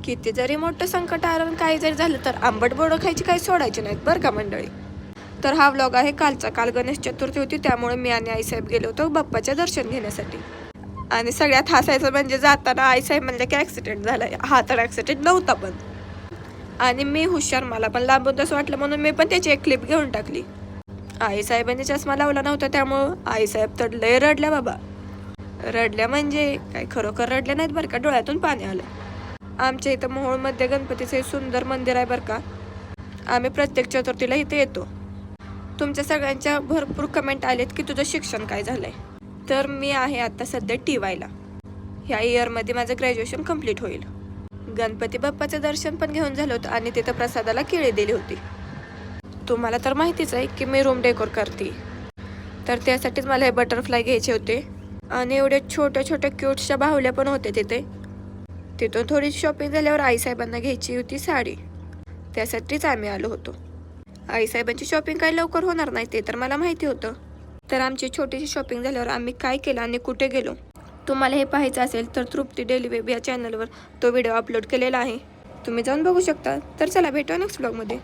किती जरी मोठं संकट आलं आणि काही जरी झालं तर आंबट बोडं खायची काही सोडायची नाहीत बरं का मंडळी. तर हा व्लॉग आहे कालचा. काल गणेश चतुर्थी होती, त्यामुळे मी आणि आईसाहेब गेलो होतो बाप्पाच्या दर्शन घेण्यासाठी. आणि सगळ्यात हसायचं म्हणजे जाताना आईसाहेब म्हणलं की ॲक्सिडेंट झालाय. हा तर ॲक्सिडेंट नव्हता पण. आणि मी हुशार, मला पण लांबून तसं वाटलं म्हणून मी पण त्याची एक क्लिप घेऊन टाकली. आईसाहेबांनी चष्मा लावला नव्हता त्यामुळं आईसाहेब तर लय रडल्या बाबा. रडल्या म्हणजे काय खरोखर रडल्या नाहीत बरं का, डोळ्यातून पाणी आलं. आमच्या इथं मोहोळमध्ये गणपतीचे सुंदर मंदिर आहे बरं का. आम्ही प्रत्येक चतुर्थीला इथे येतो. तुमच्या सगळ्यांच्या भरपूर कमेंट आलेत की तुझं शिक्षण काय झालंय. तर मी आहे आता सध्या TYला. ह्या इयरमध्ये माझं ग्रॅज्युएशन कम्प्लीट होईल. गणपती बाप्पाचं दर्शन पण घेऊन झालं होतं आणि तिथं प्रसादाला केळी दिली होती. तुम्हाला तर माहितीच आहे की मी रूम डेकोर करते, तर त्यासाठीच मला हे बटरफ्लाय घ्यायचे होते. आणि एवढ्या छोट्या छोट्या क्यूट्सच्या बाहुल्या पण होत्या तिथे. तिथून थोडी शॉपिंग झाल्यावर आईसाहेबांना घ्यायची होती साडी, त्यासाठीच आम्ही आलो होतो. आईसाहेबांची शॉपिंग काही लवकर होणार नाही ते तर मला माहिती होतं. तर आमची छोटीशी शॉपिंग झाल्यावर आम्ही काय केलं आणि कुठे गेलो तुम्हाला हे पाहायचं असेल तर तृप्ती डेली वेब या चॅनलवर तो व्हिडिओ अपलोड केलेला आहे, तुम्ही जाऊन बघू शकता. तर चला भेटूया नेक्स्ट ब्लॉगमध्ये.